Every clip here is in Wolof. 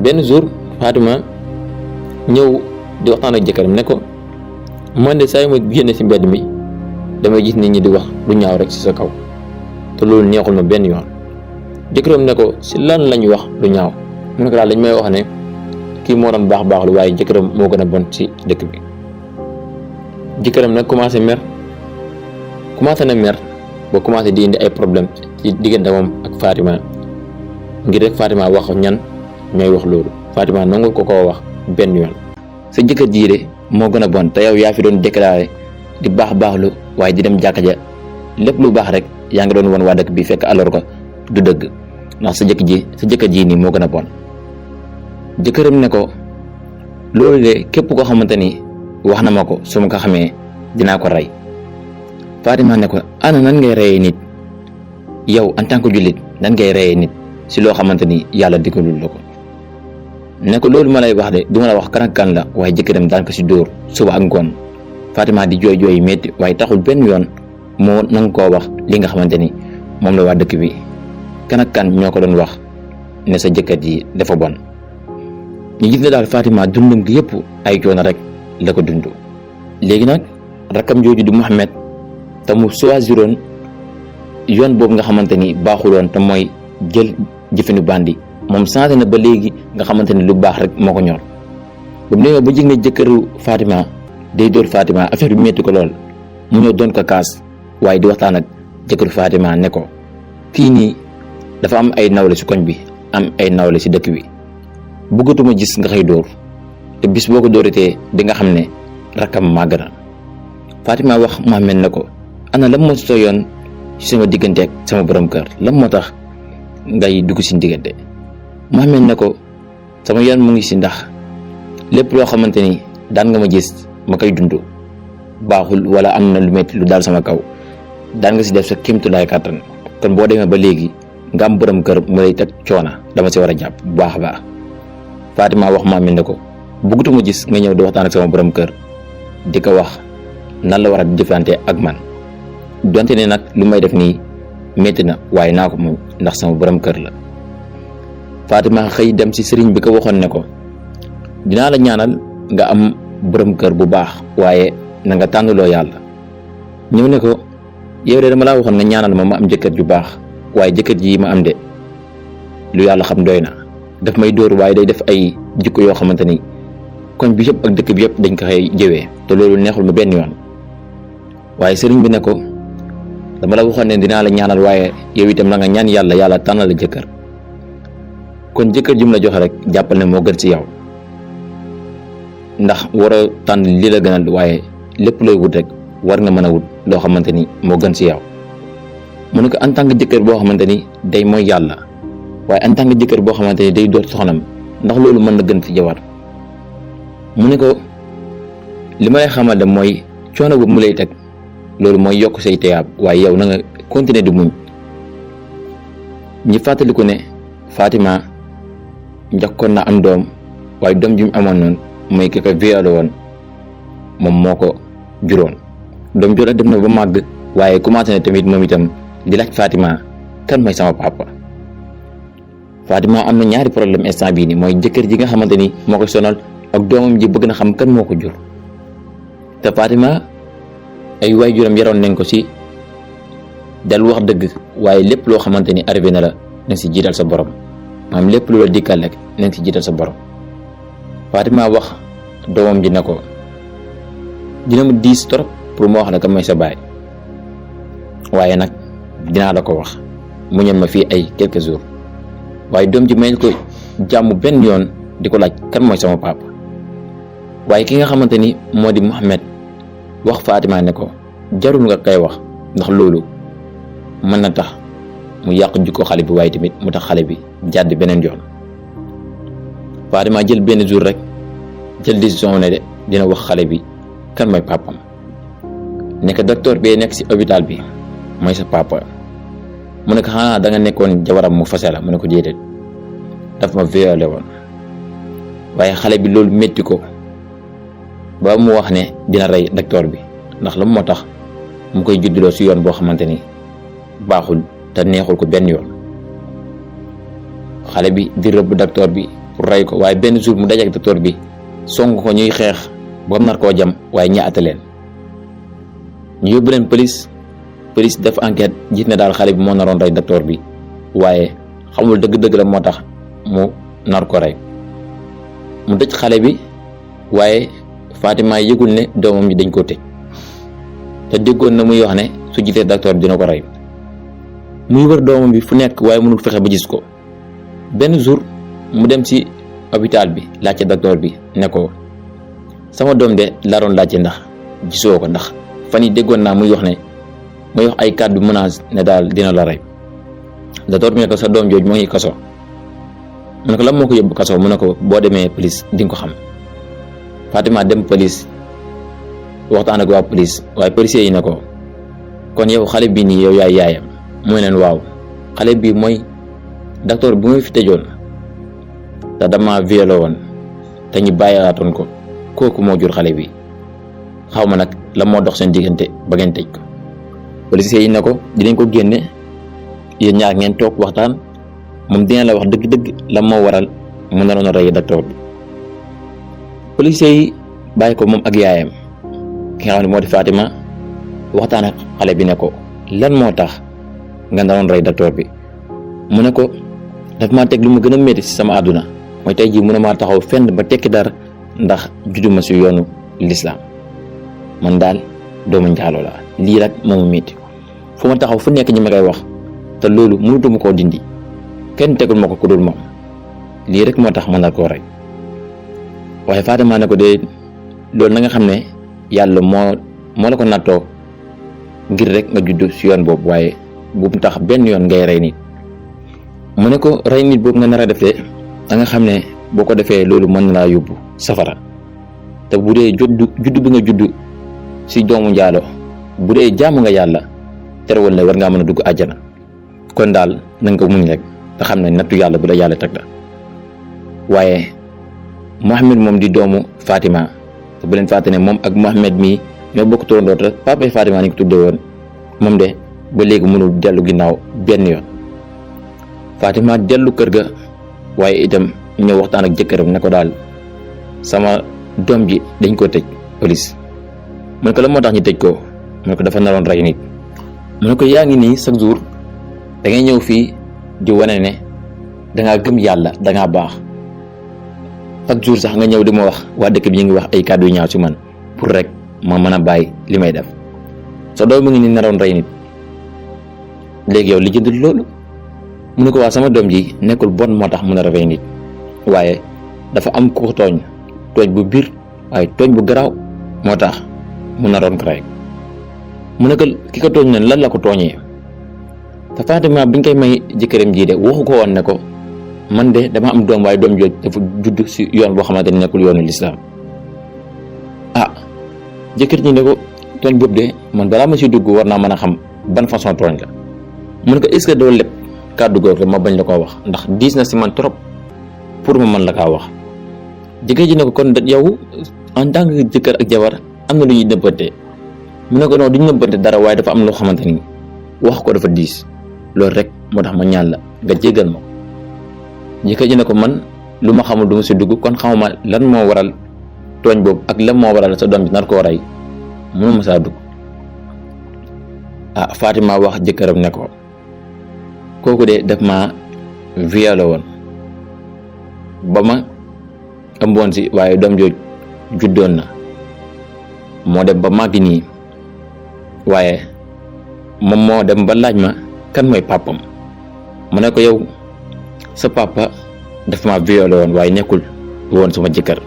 benn jour Fatima ñëw di waxtaan ak jëkkëram ne ko man de saa yu ma génne ci mbedd mi damay gis nit ñi di wax lu ñaaw rek ci sa kaw te loolu neexul ma benn yoon. jëkkëram ne ko ci lan lañu wax lu ñaaw mu ne ko daal dañ may wax ne kii moo doon baax lu waaye jëkkëram moo gën a bon ci dëkk bi. jëkkëram nag commencé na mer ba commencé di indi ay problème ci diggante moom ak Fatima ngir rek Fatima wax ñan ñooy wax loolu. Fatima nangul ko koo wax benn yoon. sa jëkkër jii de moo gën a bon te yow yaa fi doon déclaré di baaxlu waaye di dem jàkka ja lépp lu baax rek yaa ngi doon won waa dëkk bi fekk alors que du dëgg ndax sa jëkkër ji nii moo gën a bon. jëkkëram ne ko loolu de képp koo xamante ni wax na ma ko su ma ko xamee dinaa ko rey. Fatima ne ko ana nan ngay reyee nit yow en tant que jullit nan ngay reyee nit si loo xamante ni yàlla digalul la ko. ne ko loolu ma lay wax de du ma la wax kan ak kan la waaye jëkkëram daan ko si dóor suba ak ngoon. Fatima di jooy metti waaye taxul benn yoon moo nanga koo wax li nga xamante ni moom la waa dëkk bi kan ak kan ñoo ko doon wax ne sa jëkkër ji dafa bon. ñu gis ne daal Fatima dundam gi yëpp ay coono rek la ko dund. léegi nag rakkam jooju di Mouhamed te mu choisiroon yoon boobu nga xamante ni baaxuloon te mooy jël jëfinu bandi moom changé na ba léegi nga xamante ni lu baax rek moo ko ñor. ba mu demee ba jig ne jëkkëru Fatima day dóor Fatima affaire bi métti ko lool mu ñëw doon ko kaas waaye di waxtaan ak jëkkëru Fatima ne ko kii nii dafa am ay nawle si koñ bi am ay nawle si dëkk bi bëggatuma gis nga xëy dóor te bis boo ko dóoratee di nga xam ne rakkam màgg na. Fatima wax Mohamed ne ko ana lan moo si soo yoon ci sama diggante ak sama borom kër lan moo tax ngay dugg si diggante. Mohamed ne ko sama yoon mu ngi si ndax lépp loo xamante ni daan nga ma gis ma koy dund baaxul wala am na lu metti lu daal sama kaw daan nga si def sa kéemtulaay kàttan kon boo demee ba léegi nga am borom kër mu lay teg coona dama si war a jàpp bu baax a baax. Fatima wax Mohamed ne ko bëggatuma gis nga ñëw di waxtaan ak sama borom kër di ko wax nan la war a jëflante ak man donte ne nag lu may def nii métti na waaye naa ko muñ ndax sama borom kër la. Fatima xëy dem ci sëriñ bi ko waxoon ne ko dinaa la ñaanal nga am borom kër bu baax waaye na nga tànnaloo yàlla. ñëw ne ko yow de dama laa waxoon nga ñaanal ma am jëkkër ju baax waaye jëkkër ji ma am de lu yàlla xam doy na daf may dóor waaye day def ay jikko yoo xamante ni koñ bi yëpp ak dëkk bi yëpp dañ ko xëy jëwee te loolu neexul ma benn yoon. waaye sëriñ bi ne ko dama la waxoon ne dinaa la ñaanal waaye yow itam na nga ñaan yàlla tànnal la jëkkër kon jëkkër jum la joxe rek jàppal ne moo gën ci yow ndax waroo tànn li la gënal waaye lépp looy wut rek war nga mën a wut loo xamante ni moo gën ci yow. mu ne ko en tant que jëkkër boo xamante ni day mooy yàlla waaye en tant que jëkkër boo xamante ni day doot soxnam ndax loolu mën na gën ci jabar. mu ne ko li ma lay xamal de mooy coono boobu mu lay teg loolu mooy yokk say teyaab waaye yow na nga continuer di muñ. ñi fàttaliku ne Fatima njëkkoon na am doom waaye doom ji mu amoon noonu mooy ki ko violé woon moom moo ko juróon. doom joola dem na ba màgg waaye commencé na tamit moom itam di laaj Fatima kan mooy sama papa. Fatima am na ñaari problème instant bii nii mooy jëkkër ji nga xamante ni moo ko sonal ak doomam ji bëgg na xam kan moo ko jur te Fatima ay waajuram yaroon nañ ko ci dal wax dëgg waaye lépp loo xamante ni arrivé na la nañ ci jiital sa borom maanaam lépp lu la dikkal rek nañ ci jiital sa borom. Fatima wax doomam ji ne ko dina mu diis trop pour ma wax la kan mooy sa baay waaye nag dinaa la ko wax mu ñëw ma fii ay quelques jours waaye doom ji may ko jàmm benn yoon di ko laaj kan mooy sama papa. waaye ki nga xamante ni moo di Mouhamed wax Fatima ne ko jarul nga koy wax ndax loolu mën na tax mu yàq jikko xale bi waaye tamit mu tax xale bi jàdd beneen yoon. Fatima jël benn jour rek jël décision ne de dina wax xale bi kan mooy papam nekk docteur bee nekk ci hôpital bi mooy sa papa. mu ne ko xanaa da nga nekkoon jabaram mu fase la mu ne ko déedéet daf ma violé woon waaye xale bi loolu métti ko ba mu wax ne dina rey docteur bi ndax la moo tax mu koy judduloo ci yoon boo xamante ni baaxul te neexul ko benn yoon. xale bi di rëbb docteur bi pour rey ko, waaye benn jour mu dajeek docteur bi song ko ñuy xeex ba nar koo jam, waaye ñaata leen ñu yóbbu leen police def enquête gis ne daal xale bi moo naroon rey docteur bi, waaye xamul dëgg-dëgg la moo tax mu nar ko rey. mu tëj xale bi, waaye Fatima yëgul ne doomam ji dañ koo tëj, te déggoon na muy wax ne su gisee docteur bi dina ko rey. muy wër doomam bi fu nekk waaye mënul fexe ba gis ko. benn jour mu dem ci hôpital bi laajte docteur bi ne ko sama doom de laa doon laajte ndax gisoo ko, ndax fan yi déggoon naa muy wax ay kàddu menace ne daal dina la rey. docteur bi ne ko sa doom jooju moo ngi kaso. mu ne ko lan moo ko yóbbu kaso, mu ne ko boo demee police di nga ko xam. Fatima dem police waxtaan ak waa police, waaye policiers yi ne ko kon yow xale bii nii yow yaay yaayam. mooy leen waaw, xale bii mooy docteur bi muy fi tëjoon te dama violé woon te ñu bàyyiwaatoon ko, kooku moo jur xale bi. xaw ma nag la moo dox seen diggante ba ngeen tëj ko. policiers yi ne ko dinañ ko génne, yéen ñaar ngeen toog waxtaan, moom dina la wax dëgg-dëgg la moo waral mu naroon a rey docteur bi. policiers yi bàyyi ko moom ak yaayam, ki nga xam ne moo di Fatima, waxtaan ak xale bi ne ko lan moo tax nga naroon rey docteur bi. mu ne ko daf maa teg lu mu gën a métti ci sama àdduna, mooy tey jii mu ne maa taxaw fenn ba tekki dara ndax judduma ci yoonu lislaam. man daal doomu njaaloo la, lii rek moo ma métti. fu ma taxaw fu nekk ñi ma koy wax, te loolu mënutuma koo dindi, kenn tegul ma ko ku dul moom. lii rek moo tax ma nar koo rey. waaye Fatima ne ko de loolu na nga xam ne yàlla moo la ko nattoo ngir rek nga judd ci yoon boobu, waaye bu mu tax benn yoon ngay rey nit. mu ne ko rey nit boobu nga nar a def de da nga xam ne boo ko defee loolu mën na laa yóbbu safara, te bu dee judd bi nga judd ci doomu njaalo, bu dee jaamu nga yàlla terewul ne war ngaa mën a dugg àjjana. kon daal na nga ko muñ rek te xam ne nattu yàlla bu la yàlla teg la. waaye Mohamed moom di doomu Fatima, te bu leen fàtte ne moom ak Mohamed mii ñoo bokk turandoo te papa Fatima ni ko tuddee woon, moom de ba léegi mënul dellu ginnaaw benn yoon. Fatima dellu kër ga, waaye itam ñëw waxtaan ak jëkkëram ne ko daal sama doom ji dañ koo tëj police. mu ne ko la moo tax ñu tëj ko, mu ne ko dafa naroon rey nit. mu ne ko yaa ngi nii chaque jour da ngay ñëw fii di wane ne dangaa gëm yàlla, dangaa baax. chaque jour sax nga ñëw di ma wax waa dëkk bi ñu ngi wax ay kàddu yu ñaaw ci man pour rek ma mën a bàyyi li may def. sa doom mu ngi ni naroon rey nit, léegi yow li jëndul loolu. mu ne ko waa sama doom ji nekkul bon moo tax mu nar a rey nit, waaye dafa am ku ko tooñ bu biir, waaye tooñ bu garaaw moo tax mu naroon ko rey. mu ne ko ki ko tooñ lan la ko tooñee. te Fatima biñ koy may jëkkëram ji de waxu ko woon ne ko man de dama am doom, waaye doom jooj dafa judd ci yoon boo xamante ne nekkul yoonu lislaam. jëkkër ji ne ko tooñ boobu de man balaa ma ci dugg war naa mën a xam ban façon tooñ la. mu ne ko est-ce que doo lépp kàddu googu ma bañ la koo wax, ndax diis na ci man trop pour ma mën la kaa wax. jëkkër ji ne ko kon yow en tant que jëkkër ak jabar am na lu ñuy nëbbante. mu ne ko non duñ nëbbante dara, waaye dafa am loo xamante ni wax ko dafa diis, loolu rek moo tax ma ñaan la nga jéggal ma ko. jëkkër ji ne ko man lu ma xamul du ma ci dugg, kon xamuma lan moo waral tooñ boobu ak lan moo waral sa doom bi nar koo rey, mënuma saa dugg. Fatima wax jëkkëram ne ko kooku de daf ma violé woon ba ma ëmboon ci, waaye doom jooj juddoon na, moo dem ba màgg nii, waaye moom moo dem ba laaj ma kan mooy papam. mu ne ko yow sa papa daf ma violé woon, waaye nekkul woon sama jëkkër.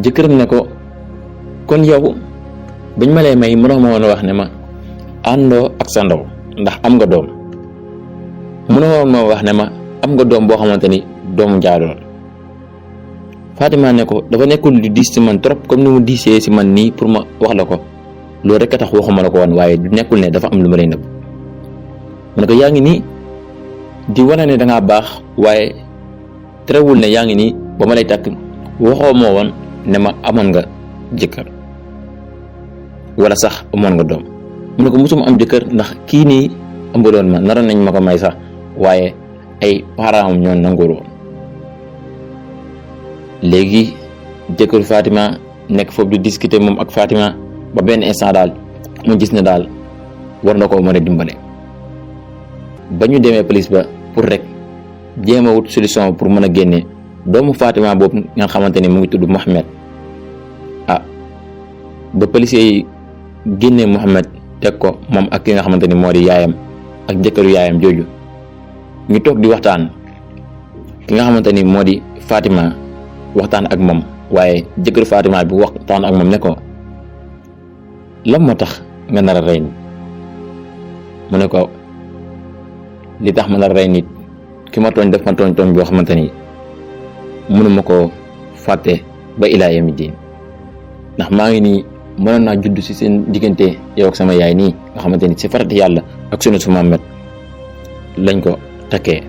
jëkkëram ne ko kon yow bañ ma lay may mënoo ma woon wax ne ma àndoo ak sa ndaw ndax am nga doom, mënoo woon ma wax ne ma am nga doom boo xamante ni doomu njaaloo la. Fatima ne ko dafa nekkul lu diis ci man trop comme ni mu diisee ci man nii pour ma wax la ko, loolu rek a tax waxuma la ko woon, waaye du nekkul ne dafa am lu ma lay nëbb. mu ne ko yaa ngi nii di wane ne dangaa baax, waaye terewul ne yaa ngi nii ba ma lay takk waxoo moo woon ne ma amoon nga jëkkër wala sax amoon nga doom. mu ne ko musuma am jëkkër ndax kii nii ëmbaloon ma, naroon nañ ma ko may sax, waaye ay parents am ñoo nangul woon. léegi jëkkër Fatima nekk foofu di discuter moom ak Fatima ba benn instant daal mu gis ne daal war na koo mën a dimbale. ba ñu demee police ba pour rek jéem a wut solution pour mën a génne doomu Fatima boobu nga xamante ni mu ngi tudd Mohamed. ba policier yi génnee Mohamed teg ko moom ak ki nga xamante ni moo di yaayam ak jëkkëru yaayam jooju ñu toog di waxtaan. ki nga xamante ni moo di Fatima waxtaan ak moom, waaye jëkkëru Fatima bi waxtaan ak moom ne ko lan moo tax nga nar a rey nit. mu ne ko li tax ma nar a rey nit ki ma tooñ def ma tooñ boo xamante ni mënuma koo fàtte ba ilaa yawmi diin, ndax maa ngi nii mënoon naa judd ci seen diggante yow ak sama yaay nii nga xamante ni ci farati yàlla ak sunu su Muhammad lañ ko takkee,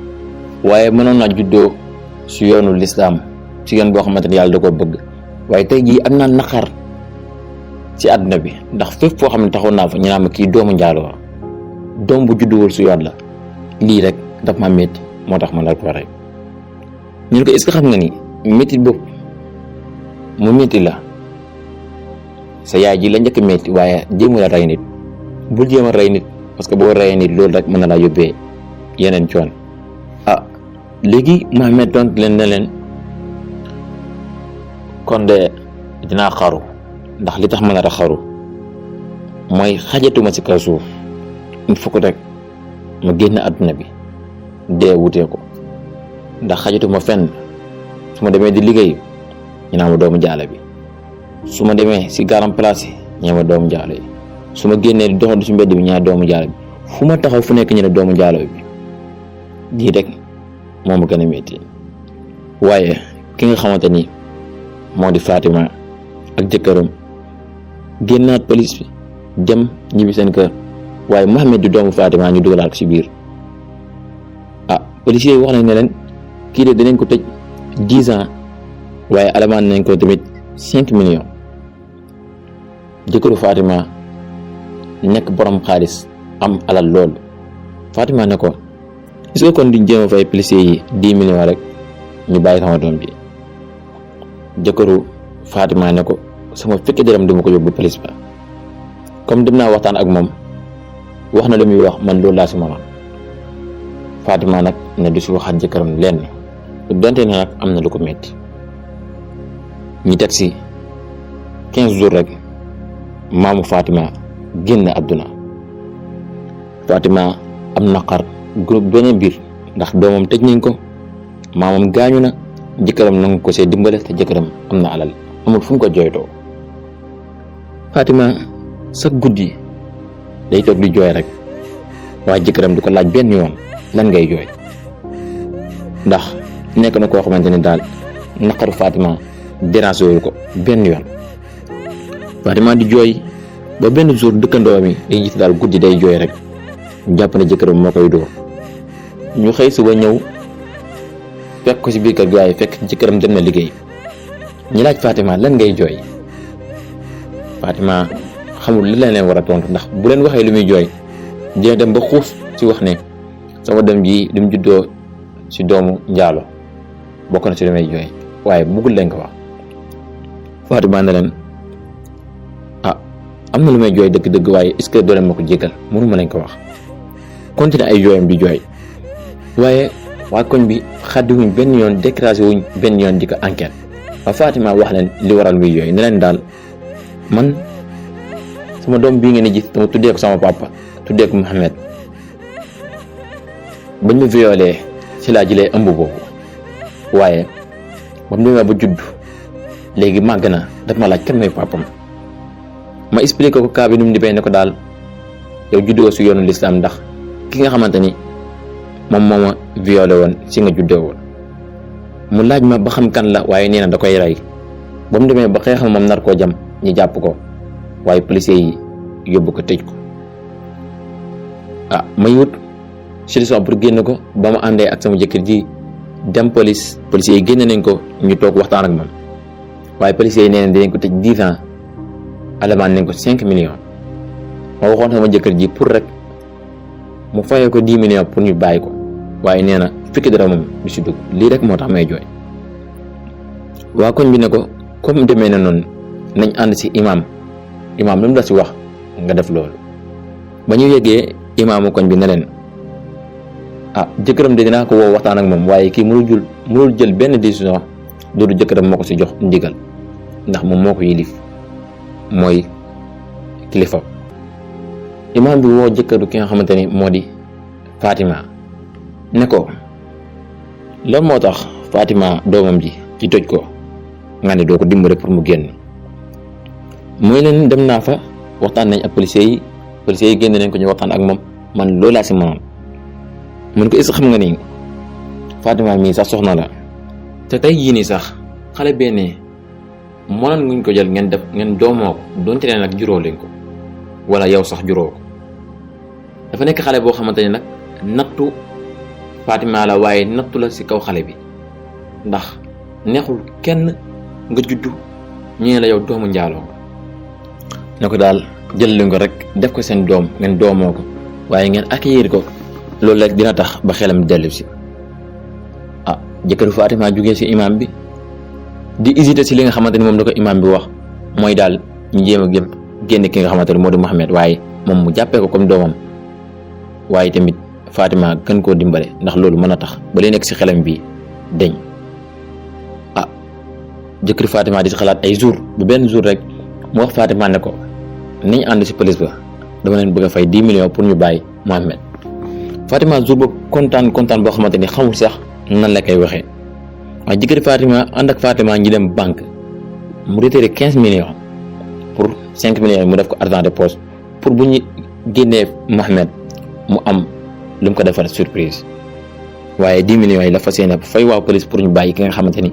waaye mënoon naa juddoo ci yoonu lislaam ci yoon boo xamante ni yàlla da koo bëgg. waaye tey jii am naa naqar ci àdduna bi ndax fépp foo xam ne taxaw naa fa ñu naan ma kii doomu njaaloo doom bu judduwul ci yoon la. lii rek daf ma métti moo tax ma la ko rey. ñu ne ko est-ce que xam nga ni métti boobu mu métti la sa yaay ji la njëkk métti, waaye jéemu la rey nit. bul jéem a rey nit parce que boo reyee nit loolu rek mën na laa yóbbee yeneen coon. léegi Mohamed tontu leen ne leen kon de dinaa xaru, ndax li tax ma nar a xaru mooy xajatuma ci kaw suuf. il faut que rek ma génn àdduna bi dee wutee ko, ndax xajatuma fenn. su ma demee di liggéey ñu naan ma doomu jaale bi, su ma demee si garam place yi ñee ma doomu jaale yi, su ma génnee di doxantu si mbedd bi ñaa doomu jaale bi, fu ma taxaw fu nekk ñu ne doomu jaale bi. lii rek moo ma gën a métti. waaye ki nga xamante ni moo di Fatima ak jëkkëram génnaat police bi dem ñibbi seen kër, waaye Mohamed di doomu Fatima ñu dugalaat ko ci biir. policiers yi wax nañ ne leen kii de dinañ ko tëj 10 ans, waaye alamaan nañ ko tamit 5 millions. jëkkëru Fatima nekk borom xaalis am alal loolu. Fatima ne ko est-ce que kon duñ jéem a fay policiers yi 10 millions rek ñu bàyyi sama doom bi. jëkkëru Fatima ne ko sama fekki dërëm duma ko yóbbu police ba, comme dem naa waxtaan ak moom wax na lu muy wax, man loolu laa si mënoon. Fatima nag ne du si waxaat jëkkëram lenn, donte ne nag am na lu ko metti. ñi teg si 15 jours rek maamu Fatima génn àdduna. Fatima am naqar groupe beneen biir ndax doomam tëj nañ ko, maamam gaañu na, jëkkëram nangu ko see dimbale te jëkkëram am na alal, amul fu mu ko jooytoo. Fatima sa guddi day toog di jooy rek, waaye jëkkëram du ko laaj benn yoon lan ngay jooy, ndax nekk na koo xamante ne daal naqaru Fatima déranger wu ko benn yoon. Fatima di jooy ba benn jour dëkkandoo mi day gis daal guddi day jooy rek, ñu jàpp ne jëkkëram moo koy dóor. ñu xëy suba ñëw fekk ko ci biir kër gi, waaye fekk jëkkëram dem na liggéey. ñi laaj Fatima lan ngay jooy, Fatima xamul li leen war a tontu, ndax bu leen waxee lu muy jooy dina dem ba xuus ci wax ne sama doom ji li mu juddoo ci doomu njaalo bokk na ci li may jooy, waaye bëggul leen ko wax. Fatima ne leen am na lu may jooy dëgg-dëgg, waaye est-ce que doo leen ma ko jéggal, mënu ma leen ko wax. continué ay jooyam di jooy, waaye waa koñ bi xaddi wuñ benn yoon, décrasé wuñ benn yoon di ko enquête. ba Fatima wax leen li waral muy jooy, ne leen daal man sama doom bii ngeen di gis dama tuddee ko sama papa, tuddee ko Mohamed. bañ ma violé ci laa jëlee ëmb boobu, waaye ba mu demee ba judd léegi màgg na, daf ma laaj kan mooy papam. ma expliqué ko cas bi nu mu di ne ko daal yow juddoo si yoonu lislaam, ndax ki nga xamante ni moom moo ma violé woon si nga juddoo woon. mu laaj ma ba xam kan la, waaye nee na da koy rey. ba mu demee ba xeexal moom nar koo jam, ñu jàpp ko, waaye policiers yi yóbbu ko tëj ko. may wut solution pour génn ko, ba ma àndee ak sama jëkkër ji dem police. policiers yi génne nañ ko, ñu toog waxtaan ak man, waaye policiers yi nee na dinañ ko tëj 10 ans, alamaan nañ ko 5 millions. ma waxoon sama jëkkër ji pour rek mu fayee ko 10 millions pour ñu bàyyi ko, waaye nee na fukki dara moom du si dugg lii rek moo tax may jooy. waa koñ bi ne ko comme demee na noonu nañ ànd si imaam lu mu la si wax nga def loolu. ba ñu yeggee imaamu koñ bi ne leen jëkkëram de dinaa ko woo waxtaan ak moom waaye kii mënul jël benn décision doodu jëkkëram moo ko si jox ndigal ndax moom moo ko yilif mooy kilifa. imaam bi woo jëkkëru ki nga xamante ni moo di Fatima ne ko lan moo tax Fatima doomam ji ci toj ko nga ne doo ko dimbale pour mu génn. mooy leen dem naa fa waxtaan nañ ak policiers yi génn nañ ko ñu waxtaan ak moom man loolu laa si mënoon. mun ko est-ce que xam nga ni Fatima mii sax soxna la te tey jii nii sax xale benn mënoon nguñ ko jël ngeen doomoo ko donte ne nag juróo leen ko wala yow sax juróo ko. dafa nekk xale boo xamante ne nag nattu Fatima la waaye nattu la si kaw xale bi ndax neexul kenn nga juddu ñu ne la yow doomu njaaloo ne ko daal jël leen ko rek def ko seen doom ngeen doomoo ko waaye ngeen accueillir ko loolu rek dina tax ba xelam dellu si. jëkkëru Fatima jugee si imaam bi di hésité si li nga xamante ni moom la ko imaam bi wax mooy daal ñu jéem a génne ki nga xamante ni moo di Mouhamed waaye moom mu jàppee ko comme doomam waaye tamit Fatima gën koo dimbale ndax loolu mën a tax ba lay nekk si xelam bi deñ. jëkkëru Fatima di si xalaat ay jour bu benn jour rek mu wax Fatima ne ko nañ ànd si police ba dama leen bëgg a fay 10 millions pour ñu bàyyi Mouhamed. Fatima jour ba kontaan boo xamante ni xamul sax nan la koy waxee waaye jëkkëru Fatima ànd ak Fatima ñi dem banque mu retiré 15 millions pour 5 millions yi mu def ko argent de poche pour bu ñu génnee Mouhamed mu am lu mu ko defal surprise waaye 10 millions yi la fas yéene fay waa police pour ñu bàyyi ki nga xamante ni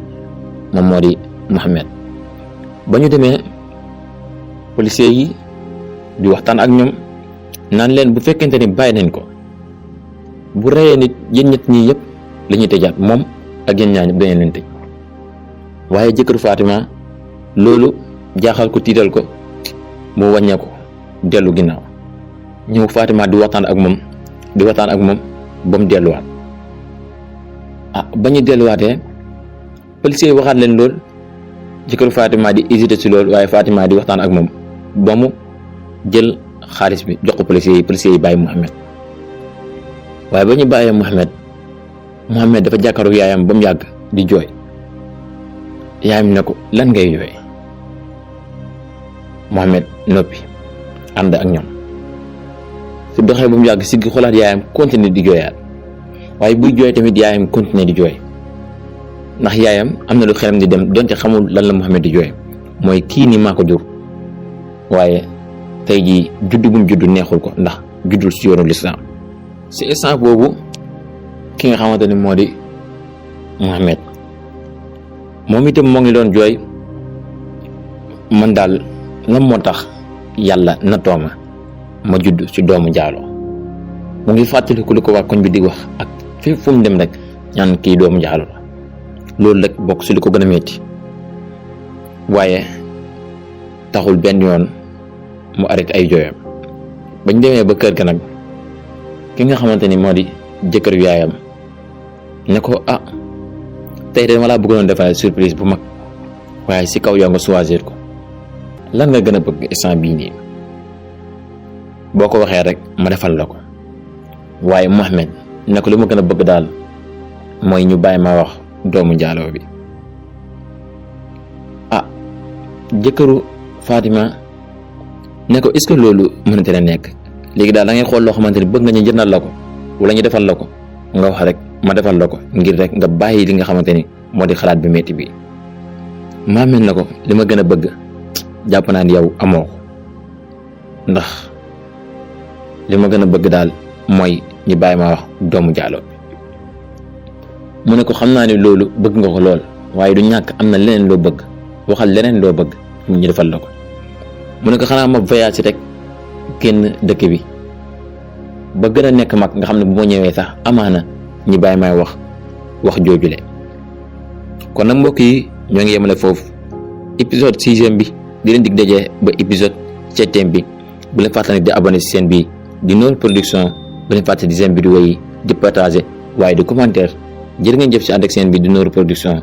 moom moo di Mouhamed. ba ñu demee policiers yi di waxtaan ak ñoom naan leen bu fekkente ni bàyyi nañ ko bu reyee nit yéen ñett ñii yëpp la ñuy tëjaat moom ak yéen ñaa ñëpp dañu leen tëj waaye jëkkëru Fatima loolu jaaxal ko tiital ko mu wàññeeku dellu ginnaaw ñëw Fatima di waxtaan ak moom ba mu delluwaat. ba ñu delluwaatee policiers yi waxaat leen lool jëkkëru Fatima di hésité si loolu waaye Fatima di waxtaan ak moom ba mu jël xaalis bi jox ko policiers yi bàyyi Mouhamed. waaye ba ñu bàyyee Mouhamed dafa jàkkaaru yaayam ba mu yàgg di jooy yaayam ne ko lan ngay jooy. Mouhamed noppi ànd ak ñoom su doxee ba mu yàgg siggi xoolaat yaayam continuer di jooyaat waaye buy jooy tamit yaayam continuer di jooy ndax yaayam am na lu xelam di dem donte xamul lan la Mouhamed di jooy mooy kii nii maa ko jur waaye tey jii juddu bu mu juddu neexul ko ndax juddul si yoonu lislaam. si instant boobu ki nga xamante ni moo di Mouhamed moom itam moo ngi doon jooy man daal lan moo tax yàlla nattoo ma judd ci doomu njaaloo mu ngi fàttaliku lu ko waa koñ bi di wax ak fépp fu mu dem rek ñaan kii doomu njaaloo la loolu rek bokk si li ko gën a metti waaye taxul benn yoon mu arrêté ay jooyam. bañ demee ba kër ga nag ki nga xamante ni moo di jëkkër yaayam ne ko tey de ma laa bëggoon defal surprise bu mag waaye si kaw yow nga choisir ko lan nga gën a bëgg instant bii nii boo ko waxee rek ma defal la ko. waaye Mouhamed ne ko li ma gën a bëgg daal mooy ñu bàyyi ma wax doomu njaaloo bi. jëkkëru Fatima ne ko est-ce que loolu mënate na nekk léegi daal da ngay xool loo xamante ni bëgg nga ñu jëndal la ko wala ñu defal la ko nga wax rek ma defal la ko ngir rek nga bàyyi li nga xamante ni moo di xalaat bi metti bi. Mouhamed na ko li ma gën a bëgg jàpp naa ni yow amoo ko ndax li ma gën a bëgg daal mooy ñu bàyyi ma wax doomu njaaloo bi. mu ne ko xam naa ni loolu bëgg nga ko lool waaye du ñàkk am na leneen loo bëgg waxal leneen loo bëgg ñu defal la ko. mu ne ko xanaa ma voyage rek génn dëkk bi ba gën a nekk mag nga xam ne bu ma ñëwee sax amaana ñi bàyyi may wax joojule. kon nag mbokk yi ñoo ngi yemale foofu épisode 6e bi di leen dig daje ba épisode 7e bi bu leen fàttali di abonné ci chaîne bi di Noor Production bu leen fàttali di seen vidéo yi di partager waaye di commentaire jërë ngeen jëf ci ànd ak seen bi di Nour Production